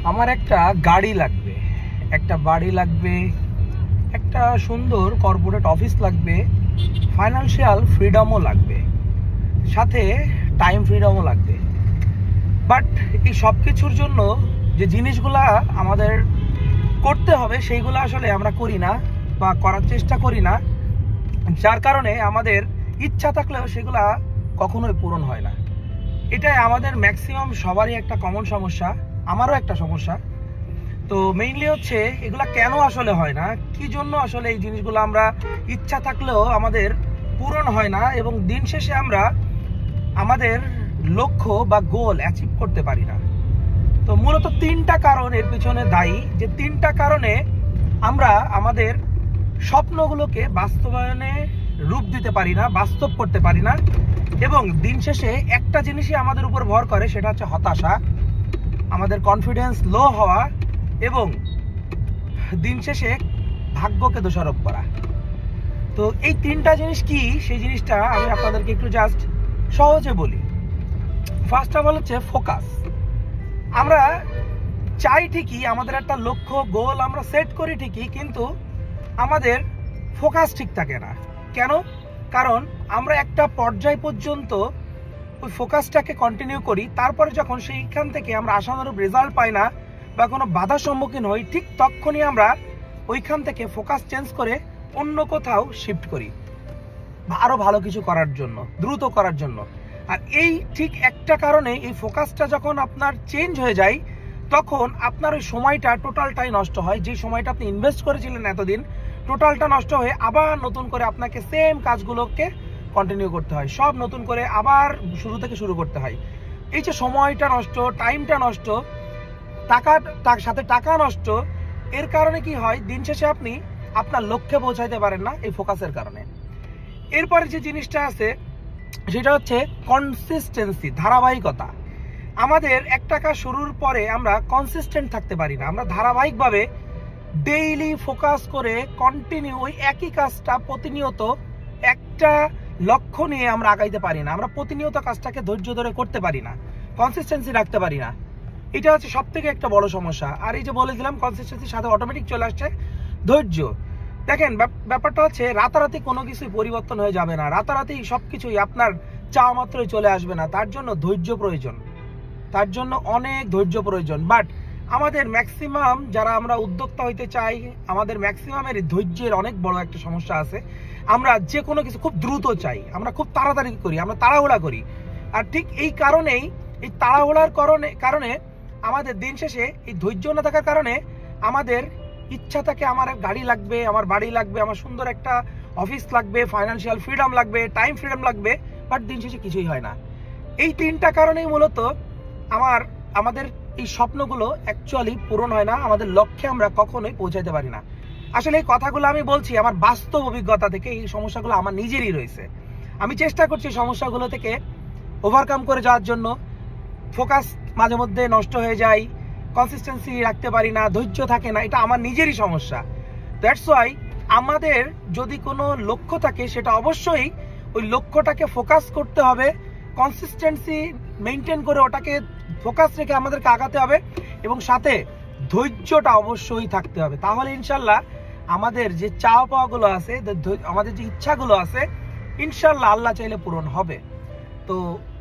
আমার একটা গাড়ি লাগবে, একটা বাড়ি লাগবে, একটা সুন্দর কর্পোরেট অফিস লাগবে, ফাইন্যান্সিয়াল ফ্রিডমও লাগবে, সাথে টাইম ফ্রিডমও লাগবে। বাট এই সব কিছুর জন্য যে জিনিসগুলা আমাদের করতে হবে সেইগুলো আসলে আমরা করি না বা করার চেষ্টা করি না, যার কারণে আমাদের ইচ্ছা থাকলেও সেগুলা কখনোই পূরণ হয় না। এটাই আমাদের ম্যাক্সিমাম সবারই একটা কমন সমস্যা, আমারও একটা সমস্যা। তো মেইনলি হচ্ছে এগুলা কেন আসলে হয় না, কি জন্য আসলে এই জিনিসগুলো আমরা ইচ্ছা থাকলেও আমাদের পূরণ হয় না এবং দিন শেষে আমরা আমাদের লক্ষ্য বা গোল অ্যাচিভ করতে পারি না। তো মূলত তিনটা কারণ এর পিছনে দায়ী, যে তিনটা কারণে আমরা আমাদের স্বপ্নগুলোকে বাস্তবায়নে রূপ দিতে পারি না, বাস্তব করতে পারি না এবং দিন শেষে একটা জিনিসই আমাদের উপর ভর করে, সেটা হচ্ছে হতাশা, আমাদের কনফিডেন্স লো হওয়া এবং দিন শেষে ভাগ্যকে দোষারোপ করা। তো এই তিনটা জিনিস কি, সেই জিনিসটা আমি আপনাদেরকে একটু জাস্ট সহজে বলি। ফার্স্ট অফ অল হচ্ছে ফোকাস। আমরা চাই ঠিকই, আমাদের একটা লক্ষ্য গোল আমরা সেট করি ঠিকই, কিন্তু আমাদের ফোকাস ঠিক থাকে না। কেন? কারণ আমরা একটা পর্যায় পর্যন্ত ওই ফোকাসটাকে কন্টিনিউ করি, তারপরে যখন সেইখান থেকে আমরা আশানুরূপ রেজাল্ট পাই না বা কোনো বাধার সম্মুখীন হই, ঠিক তখনই আমরা ওইখান থেকে ফোকাস চেঞ্জ করে অন্য কোথাও শিফট করি আরো ভালো কিছু করার জন্য, দ্রুত করার জন্য। আর এই ঠিক একটা কারণে এই ফোকাসটা যখন আপনার চেঞ্জ হয়ে যায়, তখন আপনার ওই সময়টা টোটালটাই নষ্ট হয়। যে সময়টা আপনি ইনভেস্ট করেছিলেন এতদিন, টোটালটা নষ্ট হয়ে আবার নতুন করে আপনাকে সেম কাজগুলোকে কন্টিনিউ করতে হয়, সব নতুন করে আবার শুরু থেকে শুরু করতে হয়। এই যে সময়টা নষ্ট, টাইমটা নষ্ট, তার সাথে টাকা নষ্ট, এর কারণে কি হয়, দিন শেষে আপনি আপনার লক্ষ্যে পৌঁছাইতে পারেন না এই ফোকাসের কারণে। এরপরে যে জিনিসটা আছে সেটা হচ্ছে কনসিস্টেন্সি, ধারাবাহিকতা। আমাদের একটা কাজ শুরুর পরে আমরা কনসিস্টেন্ট থাকতে পারি না, আমরা ধারাবাহিকভাবে ডেইলি ফোকাস করে কন্টিনিউ ওই একই কাজটা প্রতিনিয়ত একটা লক্ষ্য নিয়ে আমরা আগাইতে পারি না, আমরা প্রতিনিয়ত কাজটাকে ধৈর্য ধরে করতে পারি না, কনসিস্টেন্সি রাখতে পারি না। এটা হচ্ছে সব থেকে একটা বড় সমস্যা। আর এই যে বলেছিলাম কনসিস্টেন্সির সাথে অটোমেটিক চলে আসছে ধৈর্য। দেখেন ব্যাপারটা হচ্ছে রাতারাতি কোনো কিছুই পরিবর্তন হয়ে যাবে না, রাতারাতি সবকিছুই আপনার চাওয়া মাত্রই চলে আসবে না, তার জন্য ধৈর্য প্রয়োজন, তার জন্য অনেক ধৈর্য প্রয়োজন। বাট আমাদের ম্যাক্সিমাম যারা আমরা উদ্যোক্তা হইতে চাই, আমাদের ম্যাক্সিমামের ধৈর্যের অনেক বড় একটা সমস্যা আছে। আমরা যে কোনো কিছু খুব দ্রুত চাই, আমরা খুব তাড়াতাড়ি করি, আমরা তাড়াহুড়া করি। আর ঠিক এই কারণেই, এই তাড়াহুড়ার কারণে আমাদের দিন শেষে এই ধৈর্য না থাকার কারণে আমাদের ইচ্ছা থাকে আমার গাড়ি লাগবে, আমার বাড়ি লাগবে, আমার সুন্দর একটা অফিস লাগবে, ফাইন্যান্সিয়াল ফ্রিডম লাগবে, টাইম ফ্রিডম লাগবে, বাট দিন শেষে কিছুই হয় না। এই তিনটা কারণেই মূলত আমাদের এই স্বপ্নগুলো অ্যাকচুয়ালি পূরণ হয় না, আমাদের লক্ষ্যে আমরা কখনোই পৌঁছাতে পারি না। আসলে এই কথাগুলো আমি বলছি আমার বাস্তব অভিজ্ঞতা থেকে, এই সমস্যাগুলো আমার নিজেরই রয়েছে। আমি চেষ্টা করছি সমস্যাগুলো থেকে ওভারকাম করে যাওয়ার জন্য। ফোকাস মাঝে মধ্যে নষ্ট হয়ে যায়, কনসিস্টেন্সি রাখতে পারি না, ধৈর্য থাকে না, এটা আমার নিজেরই সমস্যা। দ্যাটস ওয়াই আমাদের যদি কোনো লক্ষ্য থাকে, সেটা অবশ্যই ওই লক্ষ্যটাকে ফোকাস করতে হবে, কনসিস্টেন্সি মেনটেন করে ওটাকে ফোকাস রেখে আমাদেরকে আগাতে হবে এবং সাথে ধৈর্যটা অবশ্যই থাকতে হবে। তাহলে ইনশাল্লাহ আমাদের যে চাওয়া পাওয়াগুলো আছে, আমাদের যে ইচ্ছাগুলো আছে, ইনশাল্লাহ আল্লাহ চাইলে পূরণ হবে। তো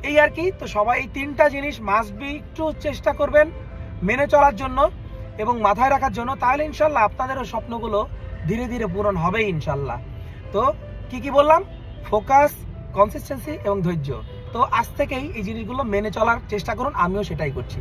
এই আর কি। তো সবাই এই তিনটা জিনিস মাস্ট বি একটু চেষ্টা করবেন মেনে চলার জন্য এবং মাথায় রাখার জন্য, তাহলে ইনশাল্লাহ আপনাদেরও স্বপ্নগুলো ধীরে ধীরে পূরণ হবে ইনশাল্লাহ। তো কি বললাম? ফোকাস, কনসিস্টেন্সি এবং ধৈর্য। তো আজ থেকেই এই জিনিসগুলো মেনে চলার চেষ্টা করুন, আমিও সেটাই করছি।